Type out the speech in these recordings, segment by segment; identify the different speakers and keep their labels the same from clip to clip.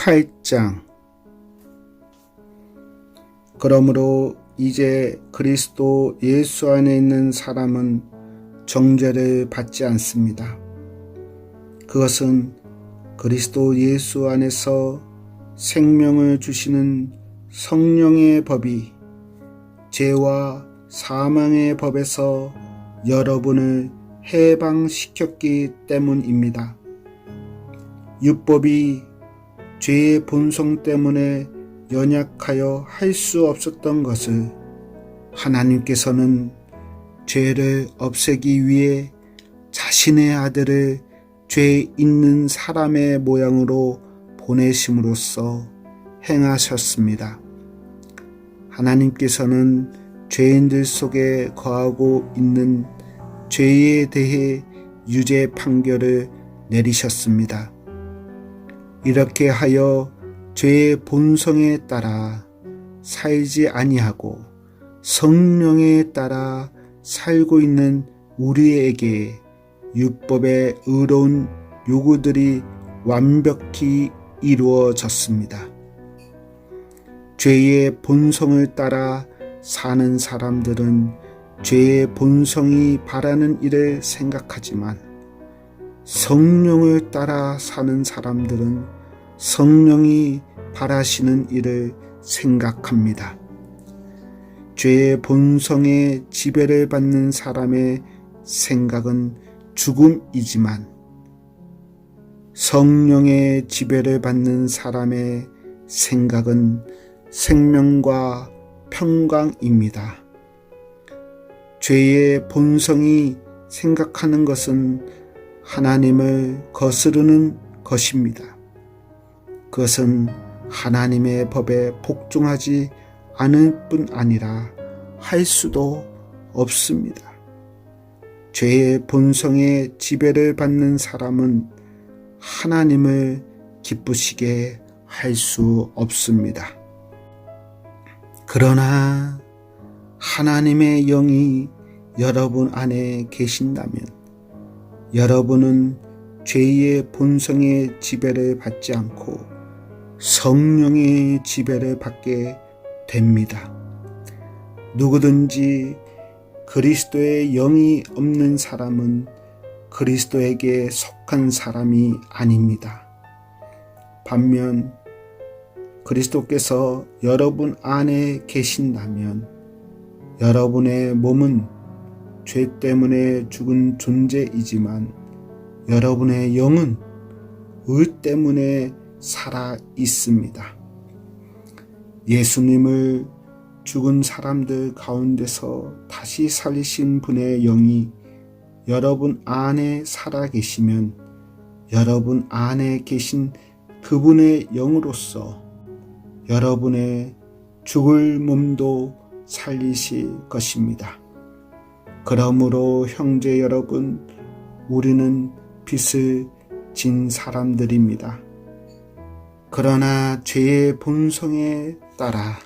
Speaker 1: 8장. 그러므로 이제 그리스도 예수 안에 있는 사람은 정죄를 받지 않습니다. 그것은 그리스도 예수 안에서 생명을 주시는 성령의 법이 죄와 사망의 법에서 여러분을 해방시켰기 때문입니다. 율법이 죄의 본성 때문에 연약하여 할 수 없었던 것을 하나님께서는 죄를 없애기 위해 자신의 아들을 죄 있는 사람의 모양으로 보내심으로써 행하셨습니다. 하나님께서는 죄인들 속에 거하고 있는 죄에 대해 유죄 판결을 내리셨습니다. 이렇게 하여 죄의 본성에 따라 살지 아니하고 성령에 따라 살고 있는 우리에게 율법의 의로운 요구들이 완벽히 이루어졌습니다. 죄의 본성을 따라 사는 사람들은 죄의 본성이 바라는 일을 생각하지만 성령을 따라 사는 사람들은 성령이 바라시는 일을 생각합니다. 죄의 본성에 지배를 받는 사람의 생각은 죽음이지만 성령의 지배를 받는 사람의 생각은 생명과 평강입니다. 죄의 본성이 생각하는 것은 하나님을 거스르는 것입니다. 그것은 하나님의 법에 복종하지 않을 뿐 아니라 할 수도 없습니다. 죄의 본성에 지배를 받는 사람은 하나님을 기쁘시게 할 수 없습니다. 그러나 하나님의 영이 여러분 안에 계신다면 여러분은 죄의 본성의 지배를 받지 않고 성령의 지배를 받게 됩니다. 누구든지 그리스도의 영이 없는 사람은 그리스도에게 속한 사람이 아닙니다. 반면 그리스도께서 여러분 안에 계신다면 여러분의 몸은 죄 때문에 죽은 존재이지만 여러분의 영은 의 때문에 살아 있습니다. 예수님을 죽은 사람들 가운데서 다시 살리신 분의 영이 여러분 안에 살아 계시면 여러분 안에 계신 그분의 영으로서 여러분의 죽을 몸도 살리실 것입니다. 그러므로 형제 여러분, 우리는 빚을 진 사람들입니다. 그러나 죄의 본성에 따라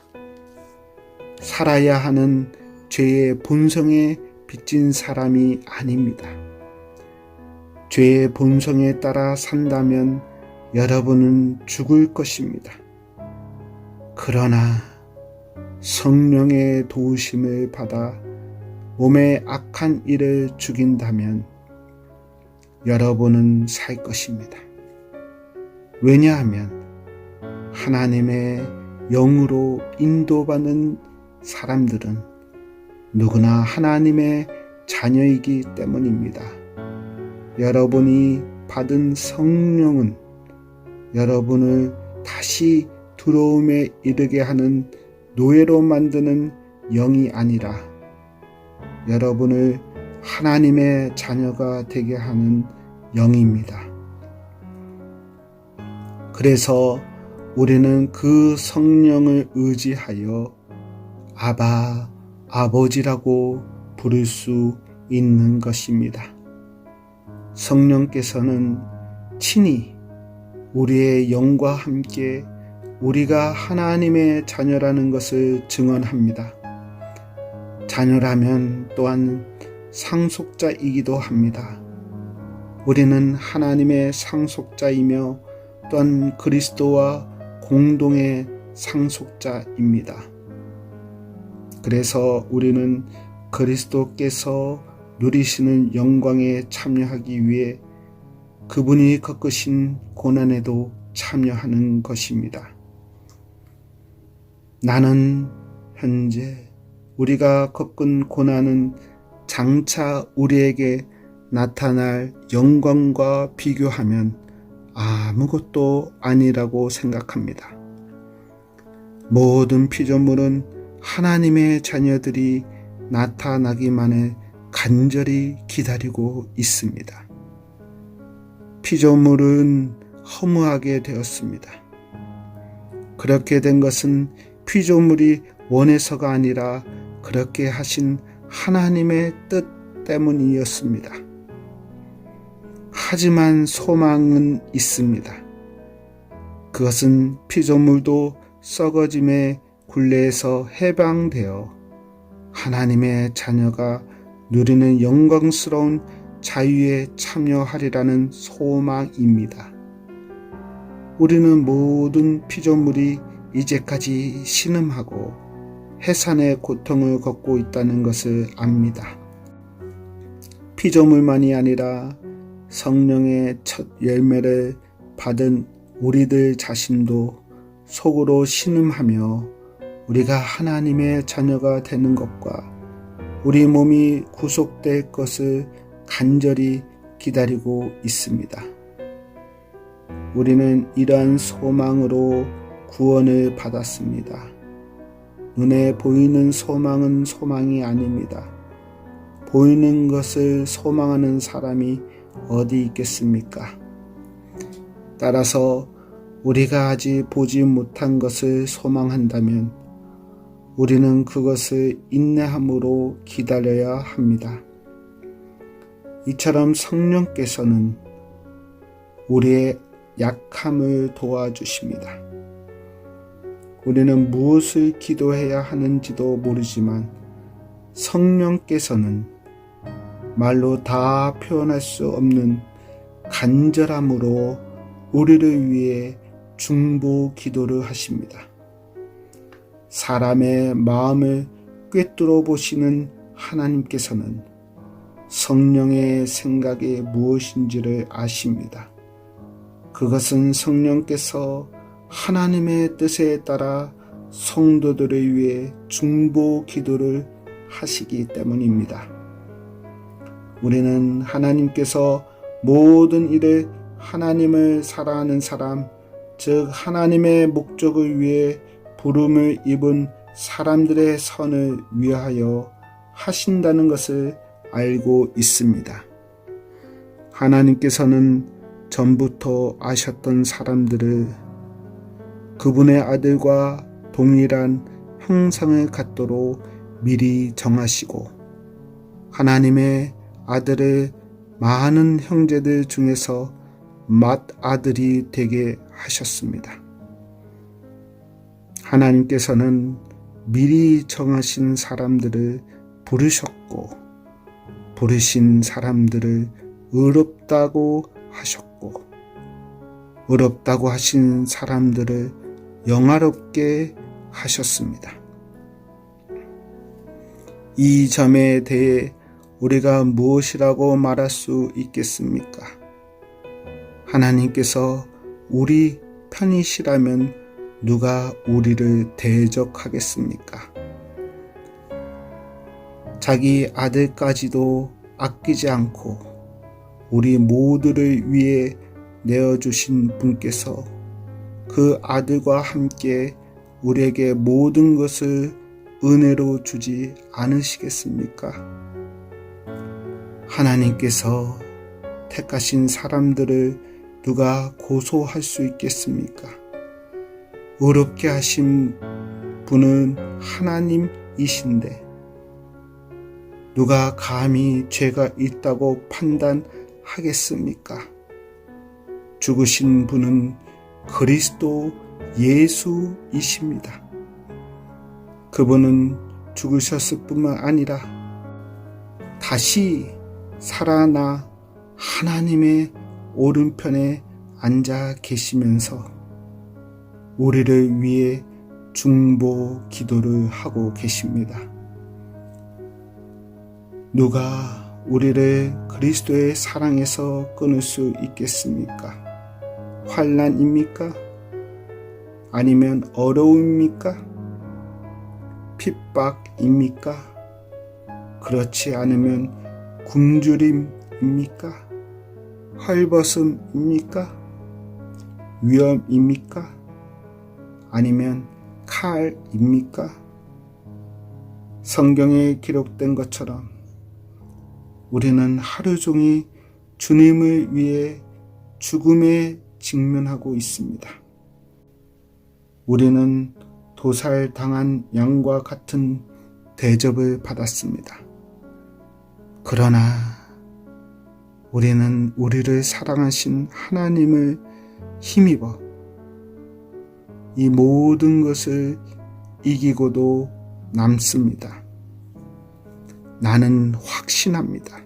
Speaker 1: 살아야 하는 죄의 본성에 빚진 사람이 아닙니다. 죄의 본성에 따라 산다면 여러분은 죽을 것입니다. 그러나 성령의 도우심을 받아 몸의 악한 일을 죽인다면 여러분은 살 것입니다. 왜냐하면 하나님의 영으로 인도받는 사람들은 누구나 하나님의 자녀이기 때문입니다. 여러분이 받은 성령은 여러분을 다시 두려움에 이르게 하는 노예로 만드는 영이 아니라 여러분을 하나님의 자녀가 되게 하는 영입니다. 그래서 우리는 그 성령을 의지하여 아바, 아버지라고 부를 수 있는 것입니다. 성령께서는 친히 우리의 영과 함께 우리가 하나님의 자녀라는 것을 증언합니다. 자녀라면 또한 상속자이기도 합니다. 우리는 하나님의 상속자이며 또한 그리스도와 공동의 상속자입니다. 그래서 우리는 그리스도께서 누리시는 영광에 참여하기 위해 그분이 겪으신 고난에도 참여하는 것입니다. 나는 현재 우리가 겪은 고난은 장차 우리에게 나타날 영광과 비교하면 아무것도 아니라고 생각합니다. 모든 피조물은 하나님의 자녀들이 나타나기만을 간절히 기다리고 있습니다. 피조물은 허무하게 되었습니다. 그렇게 된 것은 피조물이 원해서가 아니라 그렇게 하신 하나님의 뜻 때문이었습니다. 하지만 소망은 있습니다. 그것은 피조물도 썩어짐의 굴레에서 해방되어 하나님의 자녀가 누리는 영광스러운 자유에 참여하리라는 소망입니다. 우리는 모든 피조물이 이제까지 신음하고 해산의 고통을 겪고 있다는 것을 압니다. 피조물만이 아니라 성령의 첫 열매를 받은 우리들 자신도 속으로 신음하며 우리가 하나님의 자녀가 되는 것과 우리 몸이 구속될 것을 간절히 기다리고 있습니다. 우리는 이러한 소망으로 구원을 받았습니다. 눈에 보이는 소망은 소망이 아닙니다. 보이는 것을 소망하는 사람이 어디 있겠습니까? 따라서 우리가 아직 보지 못한 것을 소망한다면 우리는 그것을 인내함으로 기다려야 합니다. 이처럼 성령께서는 우리의 약함을 도와주십니다. 우리는 무엇을 기도해야 하는지도 모르지만 성령께서는 말로 다 표현할 수 없는 간절함으로 우리를 위해 중보 기도를 하십니다. 사람의 마음을 꿰뚫어 보시는 하나님께서는 성령의 생각이 무엇인지를 아십니다. 그것은 성령께서 하나님의 뜻에 따라 성도들을 위해 중보 기도를 하시기 때문입니다. 우리는 하나님께서 모든 일에 하나님을 사랑하는 사람, 즉 하나님의 목적을 위해 부름을 입은 사람들의 선을 위하여 하신다는 것을 알고 있습니다. 하나님께서는 전부터 아셨던 사람들을 그분의 아들과 동일한 형상을 갖도록 미리 정하시고 하나님의 아들을 많은 형제들 중에서 맏아들이 되게 하셨습니다. 하나님께서는 미리 정하신 사람들을 부르셨고 부르신 사람들을 의롭다고 하셨고 의롭다고 하신 사람들을 영화롭게 하셨습니다. 이 점에 대해 우리가 무엇이라고 말할 수 있겠습니까? 하나님께서 우리 편이시라면 누가 우리를 대적하겠습니까? 자기 아들까지도 아끼지 않고 우리 모두를 위해 내어주신 분께서 그 아들과 함께 우리에게 모든 것을 은혜로 주지 않으시겠습니까? 하나님께서 택하신 사람들을 누가 고소할 수 있겠습니까? 의롭게 하신 분은 하나님이신데 누가 감히 죄가 있다고 판단하겠습니까? 죽으신 분은 그리스도 예수이십니다. 그분은 죽으셨을 뿐만 아니라 다시 살아나 하나님의 오른편에 앉아 계시면서 우리를 위해 중보 기도를 하고 계십니다. 누가 우리를 그리스도의 사랑에서 끊을 수 있겠습니까? 환난입니까? 아니면 어려움입니까? 핍박입니까? 그렇지 않으면 굶주림입니까? 헐벗음입니까? 위험입니까? 아니면 칼입니까? 성경에 기록된 것처럼 우리는 하루 종일 주님을 위해 죽음에 직면하고 있습니다. 우리는 도살당한 양과 같은 대접을 받았습니다. 그러나 우리는 우리를 사랑하신 하나님을 힘입어 이 모든 것을 이기고도 남습니다. 나는 확신합니다.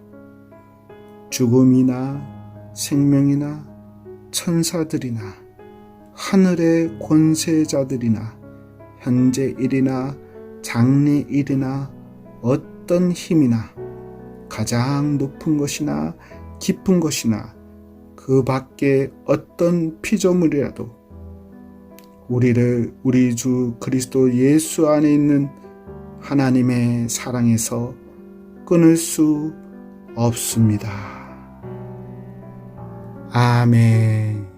Speaker 1: 죽음이나 생명이나 천사들이나 하늘의 권세자들이나 현재일이나 장래일이나 어떤 힘이나 가장 높은 것이나 깊은 것이나 그 밖에 어떤 피조물이라도 우리를 우리 주 그리스도 예수 안에 있는 하나님의 사랑에서 끊을 수 없습니다. 아멘.